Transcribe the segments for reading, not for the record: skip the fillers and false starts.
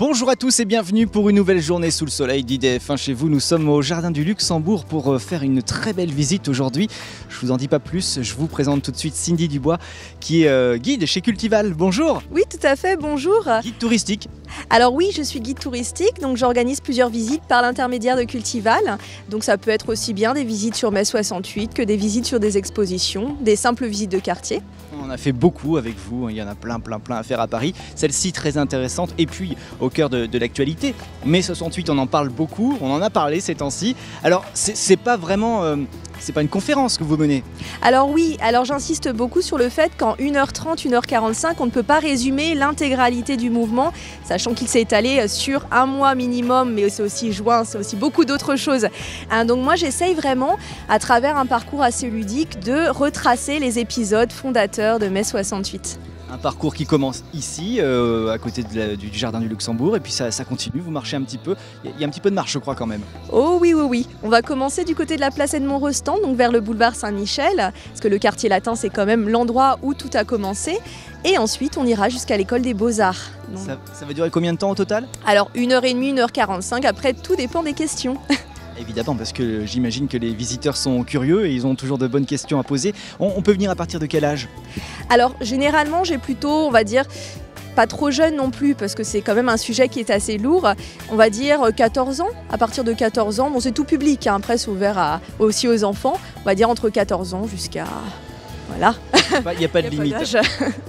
Bonjour à tous et bienvenue pour une nouvelle journée sous le soleil d'IDF1 chez vous. Nous sommes au Jardin du Luxembourg pour faire une très belle visite aujourd'hui. Je vous en dis pas plus, je vous présente tout de suite Cindy Dubois qui est guide chez Cultival. Bonjour. Oui, tout à fait, bonjour. Guide touristique. Alors oui, je suis guide touristique, donc j'organise plusieurs visites par l'intermédiaire de Cultival. Donc ça peut être aussi bien des visites sur mai 68 que des visites sur des expositions, des simples visites de quartier. On a fait beaucoup avec vous, il y en a plein à faire à Paris. Celle-ci très intéressante et puis au cœur de l'actualité. Mai 68, on en parle beaucoup, on en a parlé ces temps-ci. Alors c'est pas vraiment... c'est pas une conférence que vous menez. Alors oui, alors j'insiste beaucoup sur le fait qu'en 1h30, 1h45, on ne peut pas résumer l'intégralité du mouvement, sachant qu'il s'est étalé sur un mois minimum, mais c'est aussi juin, c'est aussi beaucoup d'autres choses. Donc moi j'essaye vraiment, à travers un parcours assez ludique, de retracer les épisodes fondateurs de mai 68. Un parcours qui commence ici, à côté du Jardin du Luxembourg, et puis ça continue, vous marchez un petit peu. Il y a un petit peu de marche, je crois, quand même. Oh oui. On va commencer du côté de la place Edmond-Rostand, donc vers le boulevard Saint-Michel, parce que le quartier latin, c'est quand même l'endroit où tout a commencé. Et ensuite, on ira jusqu'à l'école des Beaux-Arts. Donc... Ça va durer combien de temps au total? Alors, 1h30, 1h45, après, tout dépend des questions. Évidemment, parce que j'imagine que les visiteurs sont curieux et ils ont toujours de bonnes questions à poser. On peut venir à partir de quel âge? Alors, généralement, j'ai plutôt, on va dire, pas trop jeune non plus, parce que c'est quand même un sujet qui est assez lourd. On va dire 14 ans. À partir de 14 ans, bon, c'est tout public, hein. Après, c'est ouvert aussi aux enfants. On va dire entre 14 ans jusqu'à... Voilà. Il n'y a pas de limite.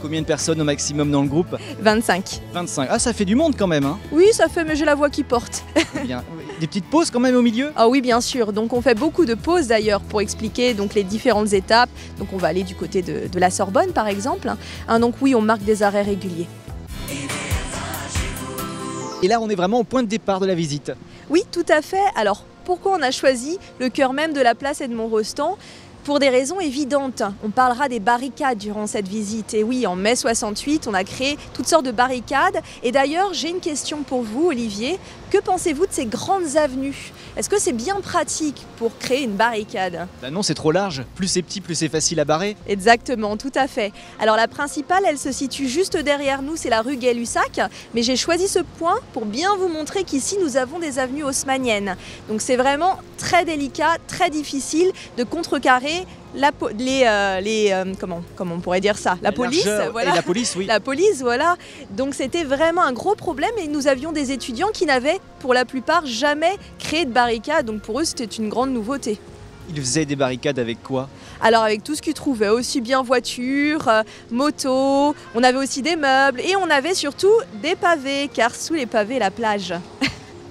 Combien de personnes au maximum dans le groupe? 25. 25. Ah, ça fait du monde quand même, hein? Oui, ça fait, mais j'ai la voix qui porte. Bien. Des petites pauses quand même au milieu? Ah oui, bien sûr. Donc on fait beaucoup de pauses d'ailleurs pour expliquer donc, les différentes étapes. Donc on va aller du côté de la Sorbonne par exemple. Donc oui, on marque des arrêts réguliers. Et là, on est vraiment au point de départ de la visite. Oui, tout à fait. Alors pourquoi on a choisi le cœur même de la place Edmond-Rostand? Pour des raisons évidentes. On parlera des barricades durant cette visite. Et oui, en mai 68, on a créé toutes sortes de barricades. Et d'ailleurs, j'ai une question pour vous, Olivier. Que pensez-vous de ces grandes avenues? Est-ce que c'est bien pratique pour créer une barricade? Bah non, c'est trop large. Plus c'est petit, plus c'est facile à barrer. Exactement, tout à fait. Alors la principale, elle se situe juste derrière nous, c'est la rue Gay-Lussac. Mais j'ai choisi ce point pour bien vous montrer qu'ici, nous avons des avenues haussmanniennes. Donc c'est vraiment très délicat, très difficile de contrecarrer comment on pourrait dire ça? La police, voilà. Et la police, oui. La police, voilà. Donc c'était vraiment un gros problème et nous avions des étudiants qui n'avaient pour la plupart jamais créé de barricade. Donc pour eux, c'était une grande nouveauté. Ils faisaient des barricades avec quoi? Alors avec tout ce qu'ils trouvaient, aussi bien voitures, motos, on avait aussi des meubles et on avait surtout des pavés, car sous les pavés, la plage.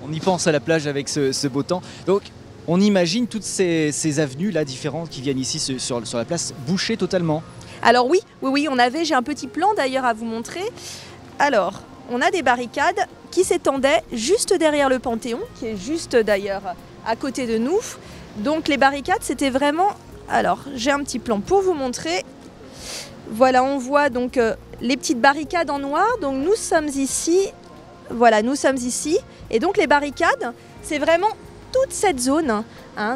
On y pense à la plage avec ce beau temps. Donc, on imagine toutes ces avenues là différentes qui viennent ici sur la place bouchées totalement. Alors oui, j'ai un petit plan d'ailleurs à vous montrer. Alors, on a des barricades qui s'étendaient juste derrière le Panthéon, qui est juste d'ailleurs à côté de nous. Donc les barricades, c'était vraiment... Alors, j'ai un petit plan pour vous montrer. Voilà, on voit donc les petites barricades en noir. Donc nous sommes ici. Voilà, nous sommes ici. Et donc les barricades, c'est vraiment toute cette zone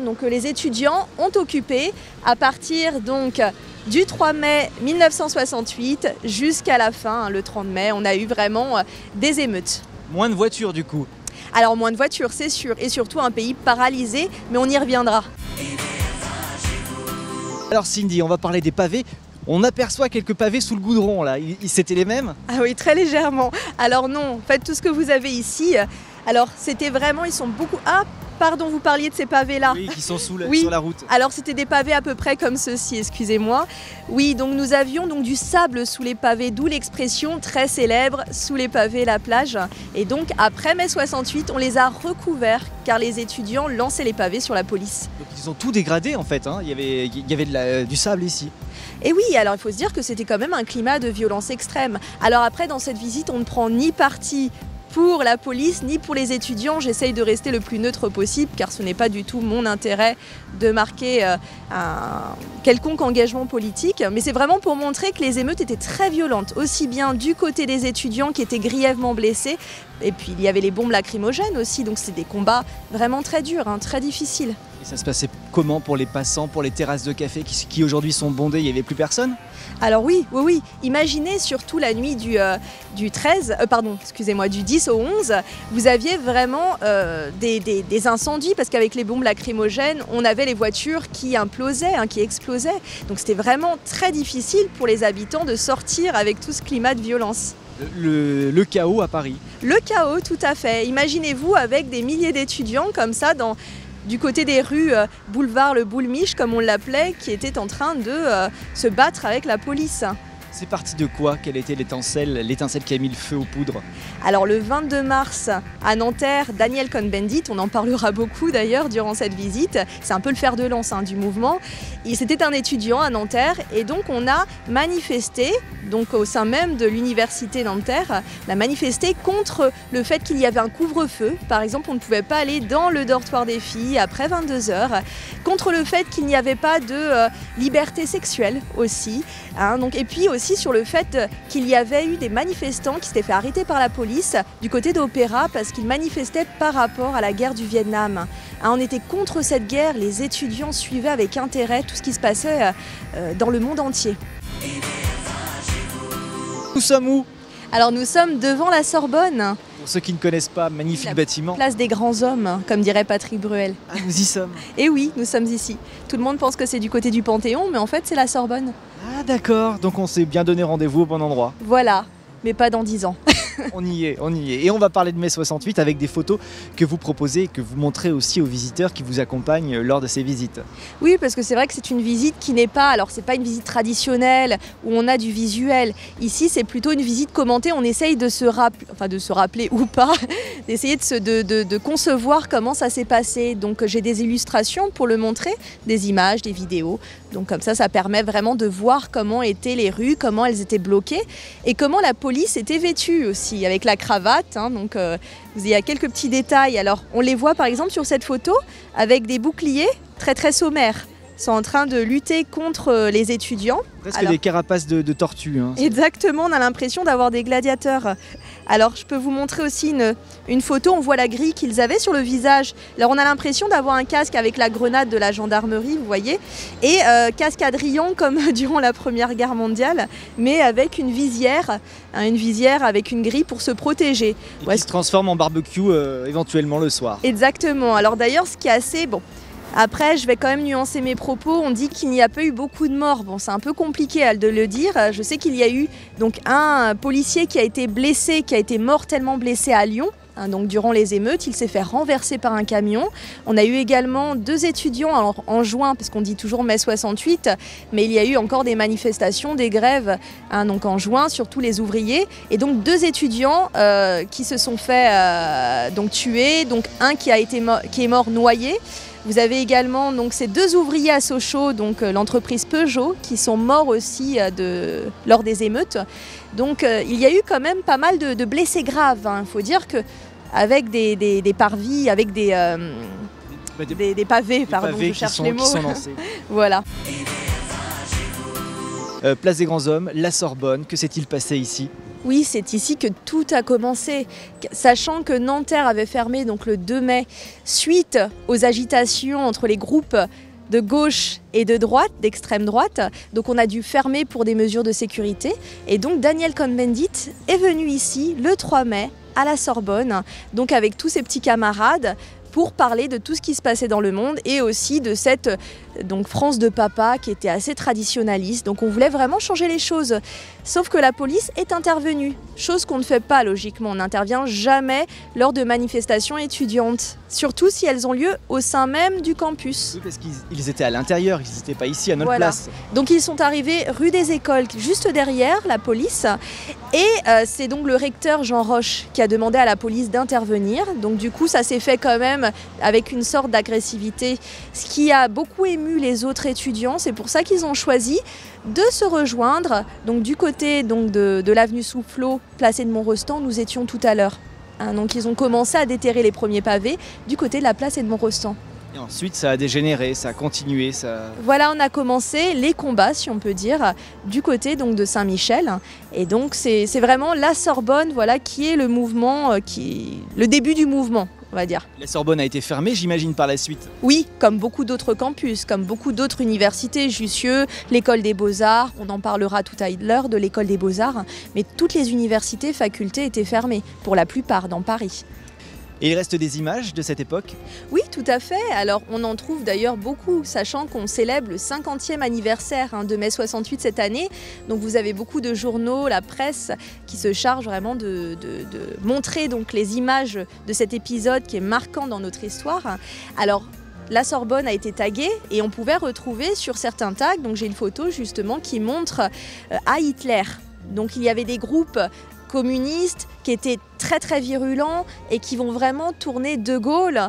donc, que les étudiants ont occupée à partir donc, du 3 mai 1968 jusqu'à la fin, le 30 mai. On a eu vraiment des émeutes. Moins de voitures du coup? Alors moins de voitures, c'est sûr. Et surtout un pays paralysé, mais on y reviendra. Alors Cindy, on va parler des pavés. On aperçoit quelques pavés sous le goudron là, c'était les mêmes? Ah oui, très légèrement. Alors non, faites tout ce que vous avez ici. Alors c'était vraiment, ils sont beaucoup... Ah, pardon, vous parliez de ces pavés-là. Oui, qui sont sur la route. Alors c'était des pavés à peu près comme ceci, excusez-moi. Oui, donc nous avions donc du sable sous les pavés, d'où l'expression très célèbre, sous les pavés, la plage. Et donc après mai 68, on les a recouverts, car les étudiants lançaient les pavés sur la police. Donc ils ont tout dégradé en fait, hein. Il y avait du sable ici. Et oui, alors il faut se dire que c'était quand même un climat de violence extrême. Alors après, dans cette visite, on ne prend ni parti pour la police ni pour les étudiants. J'essaye de rester le plus neutre possible car ce n'est pas du tout mon intérêt de marquer un quelconque engagement politique. Mais c'est vraiment pour montrer que les émeutes étaient très violentes, aussi bien du côté des étudiants qui étaient grièvement blessés, et puis il y avait les bombes lacrymogènes aussi, donc c'est des combats vraiment très durs, très difficiles. Et ça se passait comment pour les passants, pour les terrasses de café qui aujourd'hui sont bondées, il n'y avait plus personne? Alors oui. Imaginez surtout la nuit du 10 au 11, vous aviez vraiment des incendies parce qu'avec les bombes lacrymogènes, on avait les voitures qui implosaient, qui explosaient. Donc c'était vraiment très difficile pour les habitants de sortir avec tout ce climat de violence. Le chaos à Paris. Le chaos, tout à fait. Imaginez-vous avec des milliers d'étudiants comme ça du côté des rues boulevard le Boulmiche, comme on l'appelait, qui étaient en train de se battre avec la police. C'est parti de quoi? Quelle était l'étincelle qui a mis le feu aux poudres? Alors le 22 mars à Nanterre, Daniel Cohn-Bendit, on en parlera beaucoup d'ailleurs durant cette visite, c'est un peu le fer de lance du mouvement. C'était un étudiant à Nanterre et donc on a manifesté, donc au sein même de l'université Nanterre, on a manifesté contre le fait qu'il y avait un couvre-feu. Par exemple, on ne pouvait pas aller dans le dortoir des filles après 22 h, contre le fait qu'il n'y avait pas de liberté sexuelle aussi, et puis aussi sur le fait qu'il y avait eu des manifestants qui s'étaient fait arrêter par la police du côté d'Opéra parce qu'ils manifestaient par rapport à la guerre du Vietnam. On était contre cette guerre, les étudiants suivaient avec intérêt tout ce qui se passait dans le monde entier. Nous sommes où? Alors nous sommes devant la Sorbonne. Pour ceux qui ne connaissent pas, magnifique bâtiment. Place des grands hommes, comme dirait Patrick Bruel. Ah, nous y sommes. Et oui, nous sommes ici. Tout le monde pense que c'est du côté du Panthéon, mais en fait c'est la Sorbonne. Ah d'accord, donc on s'est bien donné rendez-vous au bon endroit. Voilà, mais pas dans 10 ans. On y est. Et on va parler de mai 68 avec des photos que vous proposez et que vous montrez aussi aux visiteurs qui vous accompagnent lors de ces visites. Oui, parce que c'est vrai que c'est une visite qui n'est pas, alors c'est pas une visite traditionnelle où on a du visuel. Ici, c'est plutôt une visite commentée. On essaye de se rappeler ou pas, d'essayer de concevoir comment ça s'est passé. Donc j'ai des illustrations pour le montrer, des images, des vidéos. Donc comme ça permet vraiment de voir comment étaient les rues, comment elles étaient bloquées et comment la police était vêtue aussi, avec la cravate. Donc il y a quelques petits détails. Alors on les voit par exemple sur cette photo avec des boucliers très très sommaires. Ils sont en train de lutter contre les étudiants. Presque des carapaces de tortues. Exactement, on a l'impression d'avoir des gladiateurs. Alors je peux vous montrer aussi une photo, on voit la grille qu'ils avaient sur le visage. Alors on a l'impression d'avoir un casque avec la grenade de la gendarmerie, vous voyez, et casque Adrien comme durant la Première Guerre mondiale, mais avec une visière avec une grille pour se protéger. Et qui se transforme en barbecue éventuellement le soir. Exactement, alors d'ailleurs ce qui est assez... Après, je vais quand même nuancer mes propos. On dit qu'il n'y a pas eu beaucoup de morts. Bon, c'est un peu compliqué de le dire. Je sais qu'il y a eu donc un policier qui a été blessé, qui a été mortellement blessé à Lyon. Donc durant les émeutes, il s'est fait renverser par un camion. On a eu également 2 étudiants en juin, parce qu'on dit toujours mai 68, mais il y a eu encore des manifestations, des grèves donc en juin, surtout les ouvriers. Et donc 2 étudiants qui se sont fait tuer, donc un qui est mort noyé. Vous avez également donc, ces 2 ouvriers à Sochaux, donc l'entreprise Peugeot, qui sont morts aussi lors des émeutes. Donc il y a eu quand même pas mal de blessés graves. Il faut dire qu'avec des parvis, avec des pavés, je cherche les mots. Qui sont lancés. Voilà. Place des Grands Hommes, la Sorbonne, que s'est-il passé ici? Oui, c'est ici que tout a commencé, sachant que Nanterre avait fermé donc le 2 mai suite aux agitations entre les groupes de gauche et de droite, d'extrême droite. Donc on a dû fermer pour des mesures de sécurité. Et donc Daniel Cohn-Bendit est venu ici le 3 mai à la Sorbonne, donc avec tous ses petits camarades, pour parler de tout ce qui se passait dans le monde et aussi de cette France de papa qui était assez traditionnaliste. Donc on voulait vraiment changer les choses. Sauf que la police est intervenue, chose qu'on ne fait pas logiquement. On n'intervient jamais lors de manifestations étudiantes, surtout si elles ont lieu au sein même du campus. Oui, parce qu'ils étaient à l'intérieur, ils n'étaient pas ici à notre place. Donc ils sont arrivés rue des Écoles, juste derrière la police. Et c'est donc le recteur Jean Roche qui a demandé à la police d'intervenir. Donc du coup ça s'est fait quand même avec une sorte d'agressivité, ce qui a beaucoup ému les autres étudiants. C'est pour ça qu'ils ont choisi de se rejoindre. Donc du côté de l'avenue Soufflot, place Edmond-Rostand, nous étions tout à l'heure. Donc ils ont commencé à déterrer les premiers pavés du côté de la place Edmond-Rostand. Et ensuite ça a dégénéré, ça a continué. Voilà, on a commencé les combats, si on peut dire, du côté de Saint-Michel. Et donc c'est vraiment la Sorbonne, voilà, qui est le mouvement, le début du mouvement. on va dire. La Sorbonne a été fermée, j'imagine, par la suite. Oui, comme beaucoup d'autres campus, comme beaucoup d'autres universités, Jussieu, l'école des Beaux-Arts, on en parlera tout à l'heure de l'école des Beaux-Arts, mais toutes les universités, facultés étaient fermées, pour la plupart dans Paris. Et il reste des images de cette époque? Oui, tout à fait. Alors, on en trouve d'ailleurs beaucoup, sachant qu'on célèbre le 50e anniversaire de mai 68 cette année. Donc, vous avez beaucoup de journaux, la presse, qui se chargent vraiment de montrer donc, les images de cet épisode qui est marquant dans notre histoire. Alors, la Sorbonne a été taguée et on pouvait retrouver sur certains tags, donc j'ai une photo justement qui montre à Hitler. Donc, il y avait des groupes communistes qui étaient très très virulents et qui vont vraiment tourner De Gaulle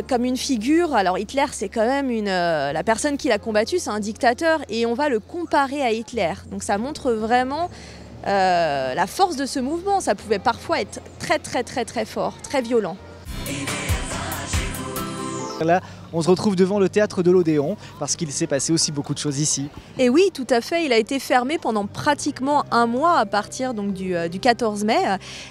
comme une figure. Alors Hitler, c'est quand même la personne qui l'a combattu, c'est un dictateur et on va le comparer à Hitler. Donc ça montre vraiment la force de ce mouvement. Ça pouvait parfois être très très très très fort, très violent. Là, on se retrouve devant le théâtre de l'Odéon parce qu'il s'est passé aussi beaucoup de choses ici. Et oui, tout à fait, il a été fermé pendant pratiquement un mois à partir donc, du 14 mai.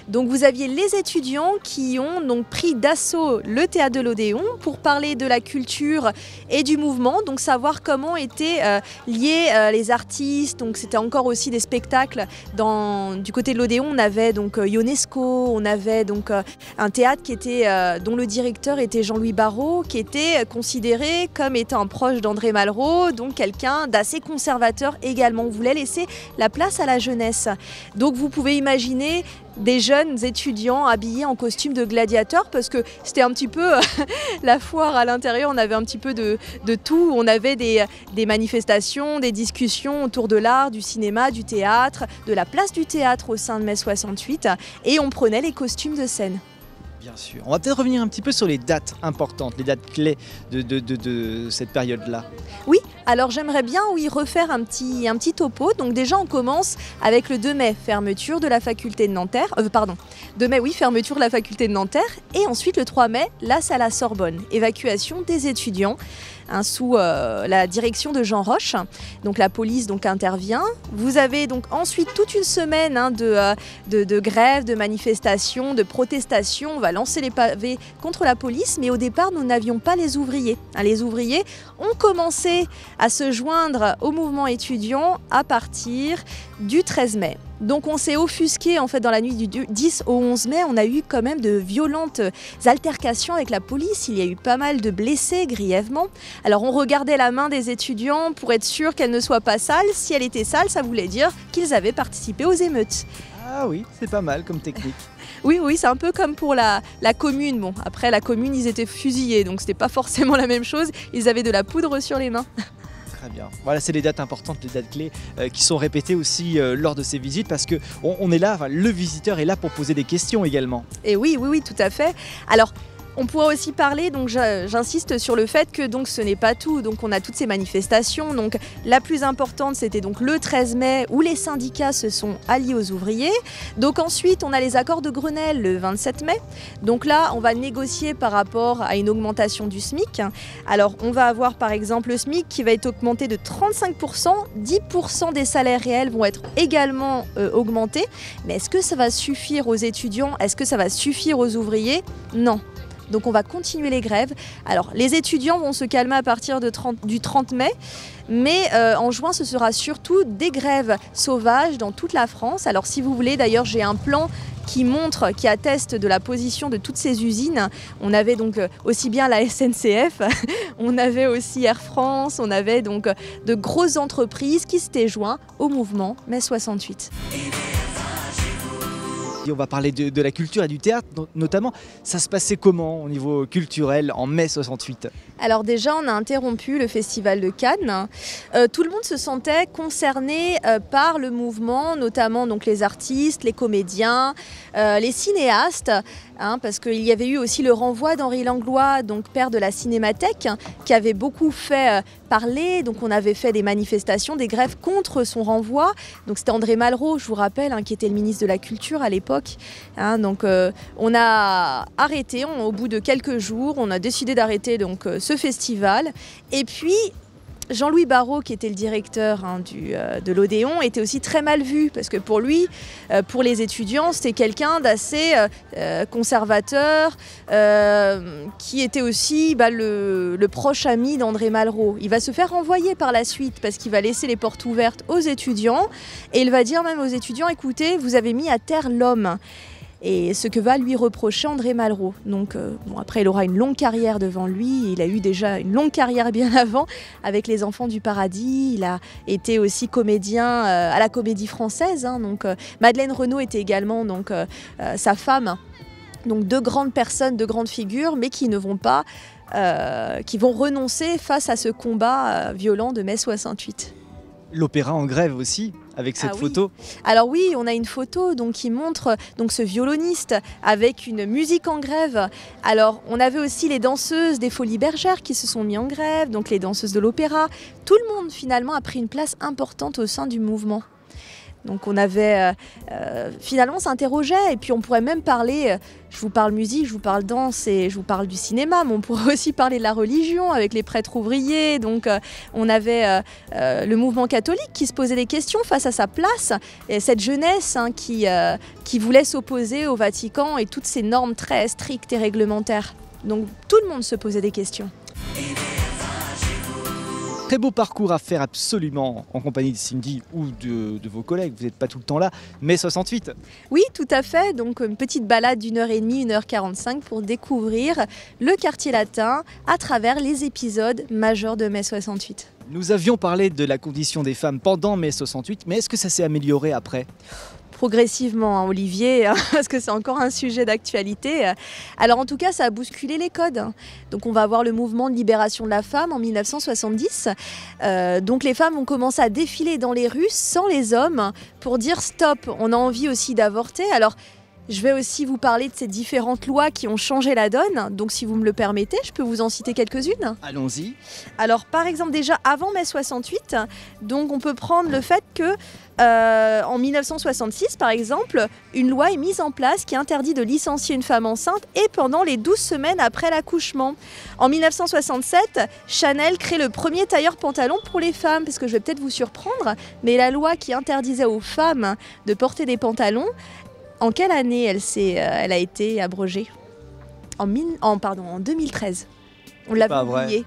Donc vous aviez les étudiants qui ont donc pris d'assaut le théâtre de l'Odéon pour parler de la culture et du mouvement, donc savoir comment étaient liés les artistes. Donc c'était encore aussi des spectacles. Du côté de l'Odéon, on avait donc Ionesco, on avait donc un théâtre qui était, dont le directeur était Jean-Louis Barrault, qui était considéré comme étant un proche d'André Malraux, donc quelqu'un d'assez conservateur également. On voulait laisser la place à la jeunesse. Donc vous pouvez imaginer des jeunes étudiants habillés en costume de gladiateurs parce que c'était un petit peu la foire à l'intérieur, on avait un petit peu de tout. On avait des manifestations, des discussions autour de l'art, du cinéma, du théâtre, de la place du théâtre au sein de mai 68 et on prenait les costumes de scène. Bien sûr. On va peut-être revenir un petit peu sur les dates importantes, les dates clés de cette période-là. Oui, alors j'aimerais bien refaire un petit topo. Donc déjà on commence avec le 2 mai, fermeture de la faculté de Nanterre. 2 mai, oui, fermeture de la faculté de Nanterre. Et ensuite le 3 mai, là c'est à la Sorbonne, évacuation des étudiants. Sous la direction de Jean Roche. Donc la police intervient. Vous avez donc ensuite toute une semaine de grève, de manifestations, de protestations. On va lancer les pavés contre la police, mais au départ, nous n'avions pas les ouvriers. Les ouvriers ont commencé à se joindre au mouvement étudiant à partir du 13 mai. Donc on s'est offusqué en fait dans la nuit du 10 au 11 mai, on a eu quand même de violentes altercations avec la police, il y a eu pas mal de blessés grièvement. Alors on regardait la main des étudiants pour être sûr qu'elle ne soit pas sale, si elle était sale ça voulait dire qu'ils avaient participé aux émeutes. Ah oui, c'est pas mal comme technique. Oui, c'est un peu comme pour la commune. Bon, après la commune ils étaient fusillés donc c'était pas forcément la même chose, ils avaient de la poudre sur les mains. Très bien. Voilà, c'est les dates importantes, les dates clés qui sont répétées aussi lors de ces visites parce que on est là, le visiteur est là pour poser des questions également. Et oui, tout à fait. Alors, on pourra aussi parler, donc j'insiste sur le fait que donc ce n'est pas tout. Donc on a toutes ces manifestations. Donc la plus importante c'était donc le 13 mai où les syndicats se sont alliés aux ouvriers. Donc ensuite on a les accords de Grenelle le 27 mai. Donc là on va négocier par rapport à une augmentation du SMIC. Alors on va avoir par exemple le SMIC qui va être augmenté de 35%, 10% des salaires réels vont être également augmentés. Mais est-ce que ça va suffire aux étudiants? Est-ce que ça va suffire aux ouvriers? Non. Donc on va continuer les grèves. Alors les étudiants vont se calmer à partir du 30 mai, mais en juin ce sera surtout des grèves sauvages dans toute la France. Alors si vous voulez, d'ailleurs j'ai un plan qui atteste de la position de toutes ces usines. On avait donc aussi bien la SNCF, on avait aussi Air France, on avait donc de grosses entreprises qui s'étaient joints au mouvement mai 68. Et on va parler de la culture et du théâtre notamment. Ça se passait comment au niveau culturel en mai 68? Alors déjà, on a interrompu le festival de Cannes. Tout le monde se sentait concerné par le mouvement, notamment donc les artistes, les comédiens, les cinéastes, parce qu'il y avait eu aussi le renvoi d'Henri Langlois, donc père de la Cinémathèque, qui avait beaucoup fait parler. Donc on avait fait des manifestations, des grèves contre son renvoi. Donc c'était André Malraux, je vous rappelle, qui était le ministre de la Culture à l'époque. Donc on a arrêté, au bout de quelques jours, on a décidé d'arrêter donc ce festival. Et puis Jean-Louis Barrault, qui était le directeur de l'Odéon, était aussi très mal vu parce que pour lui, pour les étudiants, c'était quelqu'un d'assez conservateur, qui était aussi le proche ami d'André Malraux. Il va se faire renvoyer par la suite parce qu'il va laisser les portes ouvertes aux étudiants et il va dire même aux étudiants, écoutez, vous avez mis à terre l'homme. Et ce que va lui reprocher André Malraux. Donc après, il aura une longue carrière devant lui. Il a eu déjà une longue carrière bien avant avec Les Enfants du Paradis. Il a été aussi comédien à la Comédie Française. Donc Madeleine Renaud était également sa femme. Donc deux grandes personnes, deux grandes figures, mais qui ne vont pas, qui vont renoncer face à ce combat violent de mai 68. L'opéra en grève aussi, avec cette photo. Alors oui, on a une photo qui montre ce violoniste avec une musique en grève. Alors on avait aussi les danseuses des Folies Bergères qui se sont mis en grève, donc les danseuses de l'opéra. Tout le monde finalement a pris une place importante au sein du mouvement. Donc on avait, finalement on s'interrogeait et puis on pourrait même parler, je vous parle musique, je vous parle danse et je vous parle du cinéma, mais on pourrait aussi parler de la religion avec les prêtres ouvriers. Donc on avait le mouvement catholique qui se posait des questions face à sa place, et cette jeunesse qui voulait s'opposer au Vatican et toutes ces normes très strictes et réglementaires. Donc tout le monde se posait des questions. Très beau parcours à faire absolument en compagnie de Cindy ou de vos collègues, vous n'êtes pas tout le temps là, mai 68. Oui, tout à fait, donc une petite balade d'1h30, 1h45 pour découvrir le quartier latin à travers les épisodes majeurs de mai 68. Nous avions parlé de la condition des femmes pendant mai 68, mais est-ce que ça s'est amélioré après ? Progressivement, Olivier, parce que c'est encore un sujet d'actualité. Alors en tout cas, ça a bousculé les codes. Donc on va avoir le mouvement de libération de la femme en 1970. Donc les femmes ont commencé à défiler dans les rues sans les hommes pour dire stop, on a envie aussi d'avorter. Alors je vais aussi vous parler de ces différentes lois qui ont changé la donne. Donc si vous me le permettez, je peux vous en citer quelques-unes. Allons-y. Alors par exemple déjà avant mai 68, donc on peut prendre le fait que en 1966 par exemple, une loi est mise en place qui interdit de licencier une femme enceinte et pendant les 12 semaines après l'accouchement. En 1967, Chanel crée le premier tailleur pantalon pour les femmes, parce que je vais peut-être vous surprendre, mais la loi qui interdisait aux femmes de porter des pantalons, en quelle année elle a été abrogée ? En 2013. On l'avait oublié.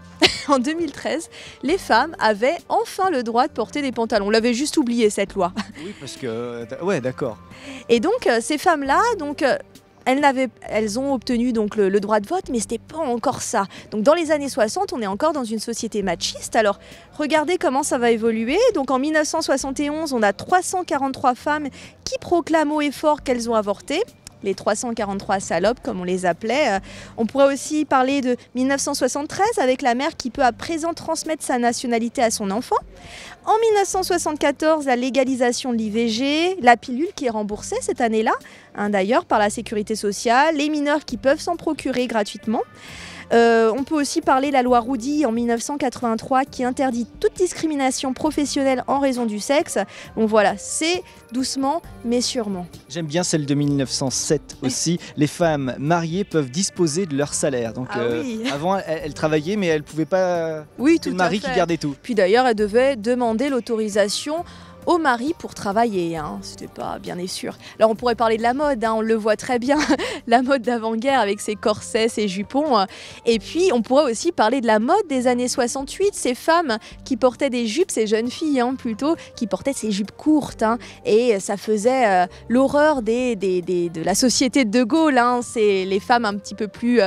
En 2013, les femmes avaient enfin le droit de porter des pantalons. On l'avait juste oublié, cette loi. Oui, parce que... Ouais, d'accord. Et donc, ces femmes-là, elles ont obtenu le droit de vote, mais ce n'était pas encore ça. Donc dans les années 60, on est encore dans une société machiste. Alors regardez comment ça va évoluer. Donc en 1971, on a 343 femmes qui proclament haut et fort qu'elles ont avorté. Les 343 salopes, comme on les appelait. On pourrait aussi parler de 1973, avec la mère qui peut à présent transmettre sa nationalité à son enfant. En 1974, la légalisation de l'IVG, la pilule qui est remboursée cette année-là, d'ailleurs par la sécurité sociale, les mineurs qui peuvent s'en procurer gratuitement. On peut aussi parler de la loi Roudy en 1983 qui interdit toute discrimination professionnelle en raison du sexe. Bon voilà, c'est doucement mais sûrement. J'aime bien celle de 1907 aussi. Les femmes mariées peuvent disposer de leur salaire. Donc oui. Avant, elles travaillaient mais elles ne pouvaient pas... Oui, tout le mari qui gardait tout. Puis d'ailleurs, elles devaient demander l'autorisation au mari pour travailler, c'était pas bien et sûr. Alors on pourrait parler de la mode, on le voit très bien, la mode d'avant-guerre avec ses corsets, ses jupons. Et puis on pourrait aussi parler de la mode des années 68, ces femmes qui portaient des jupes, ces jeunes filles plutôt, qui portaient ces jupes courtes. Et ça faisait l'horreur de la société de Gaulle. C'est les femmes un petit peu plus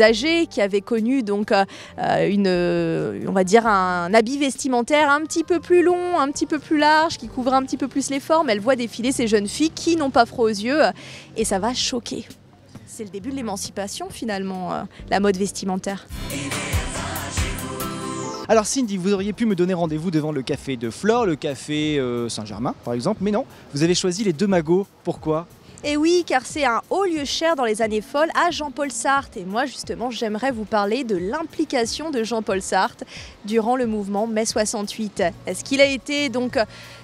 âgées qui avaient connu donc on va dire un habit vestimentaire un petit peu plus long, un petit peu plus large, qui couvre un petit peu plus les formes. Elle voit défiler ces jeunes filles qui n'ont pas froid aux yeux et ça va choquer. C'est le début de l'émancipation finalement, la mode vestimentaire. Alors Cindy, vous auriez pu me donner rendez-vous devant le café de Flore, le café Saint-Germain par exemple, mais non, vous avez choisi les Deux Magots. Pourquoi ? Et oui, car c'est un haut lieu cher dans les années folles à Jean-Paul Sartre. Et moi, justement, j'aimerais vous parler de l'implication de Jean-Paul Sartre durant le mouvement mai 68. Est-ce qu'il a été donc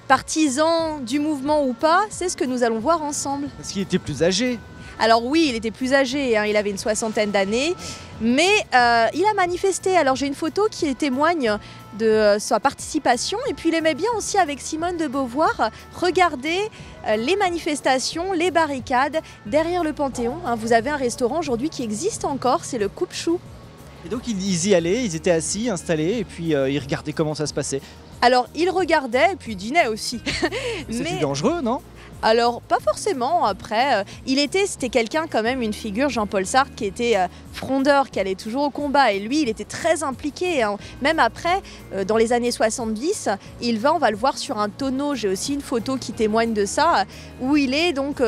partisan du mouvement ou pas ? C'est ce que nous allons voir ensemble. Est-ce qu'il était plus âgé ? Alors oui, il était plus âgé, hein, il avait une soixantaine d'années, mais il a manifesté. Alors j'ai une photo qui témoigne de sa participation, et puis il aimait bien aussi avec Simone de Beauvoir regarder les manifestations, les barricades derrière le Panthéon. Hein, vous avez un restaurant aujourd'hui qui existe encore, c'est le Coupe-Chou. Et donc ils y allaient, ils étaient assis, installés, et puis ils regardaient comment ça se passait. Alors il regardait et puis il dînait aussi. C'était dangereux, non? Alors, pas forcément. Après, c'était quelqu'un quand même, une figure, Jean-Paul Sartre, qui était frondeur, qui allait toujours au combat. Et lui, il était très impliqué. Hein. Même après, dans les années 70, on va le voir sur un tonneau. J'ai aussi une photo qui témoigne de ça, où il est donc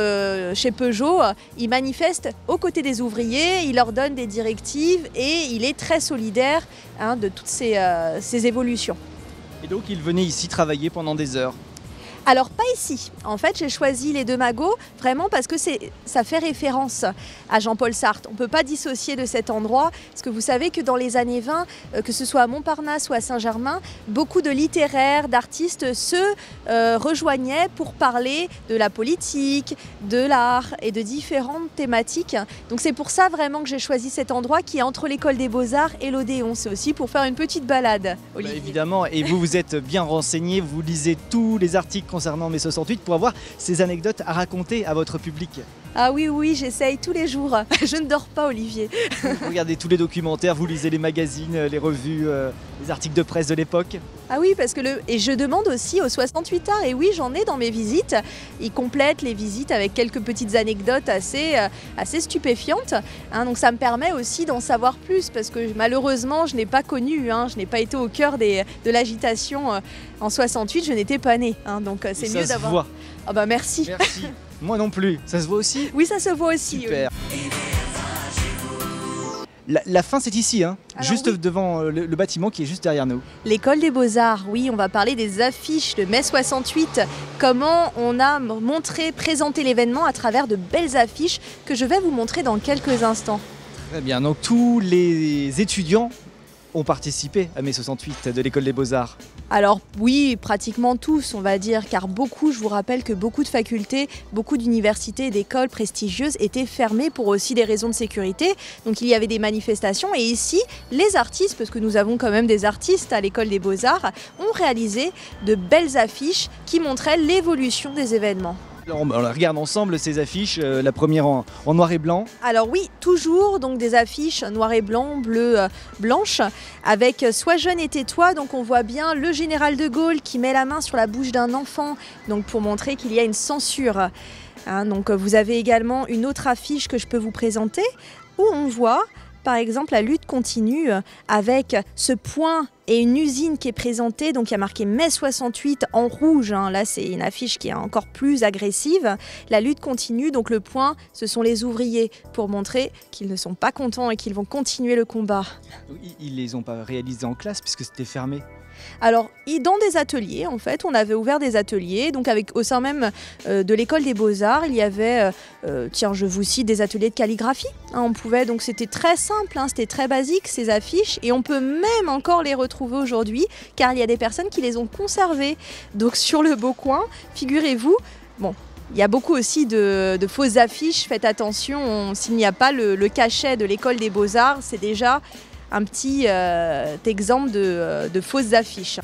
chez Peugeot. Il manifeste aux côtés des ouvriers, il leur donne des directives et il est très solidaire, hein, de toutes ces évolutions. Et donc, il venait ici travailler pendant des heures? Alors pas ici. En fait, j'ai choisi les Deux Magots vraiment parce que ça fait référence à Jean-Paul Sartre. On ne peut pas dissocier de cet endroit, parce que vous savez que dans les années 20, que ce soit à Montparnasse ou à Saint-Germain, beaucoup de littéraires, d'artistes se rejoignaient pour parler de la politique, de l'art et de différentes thématiques. Donc c'est pour ça vraiment que j'ai choisi cet endroit qui est entre l'école des Beaux-Arts et l'Odéon. C'est aussi pour faire une petite balade, Olivier. Évidemment, et vous êtes bien renseigné, vous lisez tous les articles concernant mai 68 pour avoir ces anecdotes à raconter à votre public. Ah oui, j'essaye tous les jours. Je ne dors pas, Olivier. Vous regardez tous les documentaires, vous lisez les magazines, les revues, les articles de presse de l'époque? Ah oui, parce que et je demande aussi aux 68 arts, et oui, j'en ai dans mes visites. Ils complètent les visites avec quelques petites anecdotes assez stupéfiantes. Hein, donc ça me permet aussi d'en savoir plus, parce que malheureusement, je n'ai pas connu, hein, je n'ai pas été au cœur de l'agitation en 68, je n'étais pas née. Hein, donc c'est mieux d'avoir... voit. Ah bah merci. Merci. Moi non plus. Ça se voit aussi? Oui, ça se voit aussi. Super. La fin, c'est ici, hein, juste devant le bâtiment qui est juste derrière nous. L'école des Beaux-Arts, oui, on va parler des affiches de mai 68. Comment on a présenté l'événement à travers de belles affiches que je vais vous montrer dans quelques instants. Très bien, donc tous les étudiants ont participé à mai 68 de l'école des Beaux-Arts. Alors oui, pratiquement tous, on va dire, car je vous rappelle que beaucoup de facultés, beaucoup d'universités et d'écoles prestigieuses étaient fermées pour aussi des raisons de sécurité. Donc il y avait des manifestations et ici, les artistes, parce que nous avons quand même des artistes à l'école des Beaux-Arts, ont réalisé de belles affiches qui montraient l'évolution des événements. Alors, on regarde ensemble ces affiches, la première en noir et blanc. Alors oui, toujours donc des affiches noir et blanc, bleu, blanche, avec Sois jeune et tais-toi. Donc on voit bien le général de Gaulle qui met la main sur la bouche d'un enfant, donc pour montrer qu'il y a une censure. Hein, donc vous avez également une autre affiche que je peux vous présenter, où on voit par exemple la lutte continue avec ce point et une usine qui est présentée, donc il y a marqué mai 68 en rouge, hein. Là c'est une affiche qui est encore plus agressive. La lutte continue, donc le point, ce sont les ouvriers, pour montrer qu'ils ne sont pas contents et qu'ils vont continuer le combat. Ils les ont pas réalisés en classe puisque c'était fermé? Alors, dans des ateliers, en fait, on avait ouvert des ateliers, donc au sein même de l'école des Beaux-Arts, il y avait, tiens, je vous cite, des ateliers de calligraphie. Hein, on pouvait, donc c'était très simple, hein, c'était très basique ces affiches, et on peut même encore les retrouver aujourd'hui, car il y a des personnes qui les ont conservées. Donc sur le beau coin, figurez-vous, bon. Il y a beaucoup aussi de fausses affiches, faites attention, s'il n'y a pas le cachet de l'école des Beaux-Arts, c'est déjà un petit exemple de fausses affiches.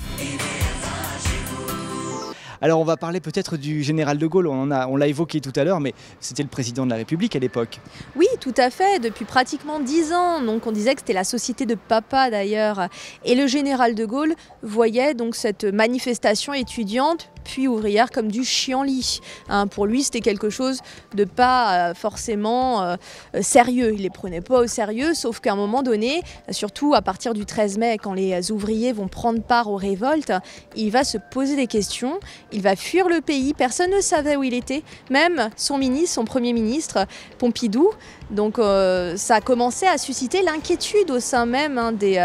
Alors on va parler peut-être du général de Gaulle, on l'a évoqué tout à l'heure, mais c'était le président de la République à l'époque. Oui, tout à fait, depuis pratiquement 10 ans, donc on disait que c'était la société de papa d'ailleurs. Et le général de Gaulle voyait donc cette manifestation étudiante puis ouvrière comme du chienlit. Hein, pour lui, c'était quelque chose de pas forcément sérieux. Il ne les prenait pas au sérieux, sauf qu'à un moment donné, surtout à partir du 13 mai, quand les ouvriers vont prendre part aux révoltes, il va se poser des questions, il va fuir le pays, personne ne savait où il était, même son premier ministre, Pompidou. Donc ça a commencé à susciter l'inquiétude au sein même, hein, des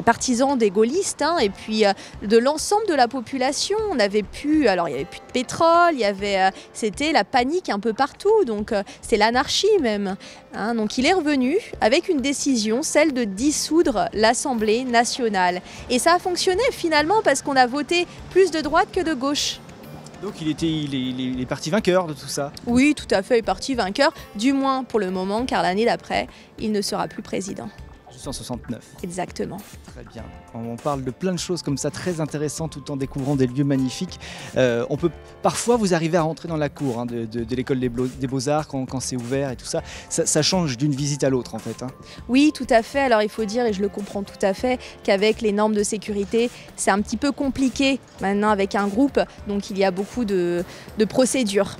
partisans des gaullistes, hein, et puis de l'ensemble de la population. On avait alors il n'y avait plus de pétrole, c'était la panique un peu partout, donc c'est l'anarchie même. Hein, donc il est revenu avec une décision, celle de dissoudre l'Assemblée nationale. Et ça a fonctionné finalement parce qu'on a voté plus de droite que de gauche. Donc il est parti vainqueur de tout ça. Oui, tout à fait, il est parti vainqueur, du moins pour le moment, car l'année d'après, il ne sera plus président. 169. Exactement. Très bien. On parle de plein de choses comme ça, très intéressantes, tout en découvrant des lieux magnifiques. On peut parfois vous arriver à rentrer dans la cour de l'école des Beaux-Arts quand c'est ouvert et tout ça. Ça change d'une visite à l'autre en fait. Oui, tout à fait. Alors il faut dire, et je le comprends tout à fait, qu'avec les normes de sécurité, c'est un petit peu compliqué maintenant avec un groupe. Donc il y a beaucoup de procédures.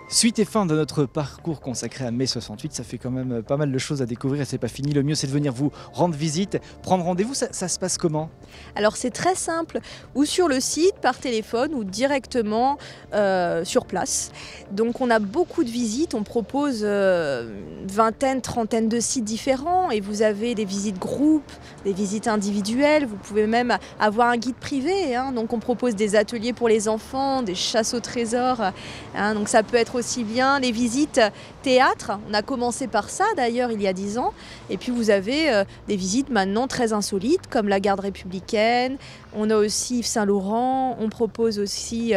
Suite et fin de notre parcours consacré à mai 68, ça fait quand même pas mal de choses à découvrir et c'est pas fini. Le mieux c'est de venir vous rendre visite, prendre rendez-vous, ça se passe comment? Alors c'est très simple, ou sur le site, par téléphone ou directement sur place. Donc on a beaucoup de visites, on propose vingtaine, trentaine de sites différents et vous avez des visites groupes, des visites individuelles, vous pouvez même avoir un guide privé. Donc on propose des ateliers pour les enfants, des chasses au trésor, donc ça peut être aussi bien les visites théâtre. On a commencé par ça d'ailleurs il y a 10 ans. Et puis vous avez des visites maintenant très insolites comme la garde républicaine. On a aussi Yves Saint-Laurent. On propose aussi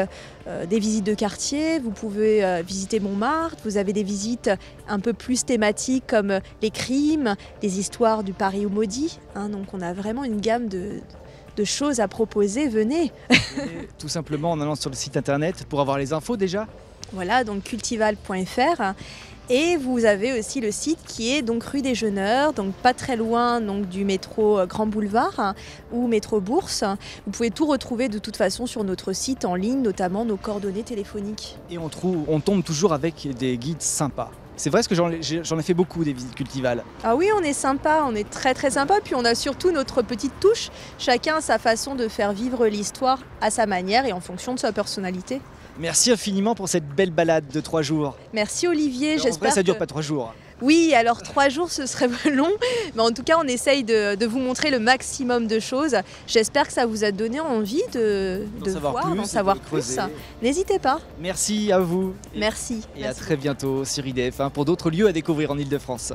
des visites de quartier. Vous pouvez visiter Montmartre. Vous avez des visites un peu plus thématiques comme les crimes, les histoires du Paris maudit. Donc on a vraiment une gamme de choses à proposer. Venez. Tout simplement en allant sur le site internet pour avoir les infos déjà. Voilà, donc cultival.fr. Et vous avez aussi le site qui est donc rue des Jeuneurs, donc pas très loin donc, du métro Grand Boulevard ou métro Bourse. Vous pouvez tout retrouver de toute façon sur notre site en ligne, notamment nos coordonnées téléphoniques. Et on tombe toujours avec des guides sympas. C'est vrai, parce que j'en ai fait beaucoup des visites Cultival. Ah oui, on est sympa, on est très très sympa. Puis on a surtout notre petite touche. Chacun a sa façon de faire vivre l'histoire à sa manière et en fonction de sa personnalité. Merci infiniment pour cette belle balade de 3 jours. Merci Olivier, j'espère. En vrai, ça dure pas 3 jours. Oui, alors 3 jours ce serait long, mais en tout cas on essaye de vous montrer le maximum de choses. J'espère que ça vous a donné envie de voir, d'en savoir plus. N'hésitez pas. Merci à vous. Merci. Et à très bientôt sur IDF pour d'autres lieux à découvrir en Ile-de-France.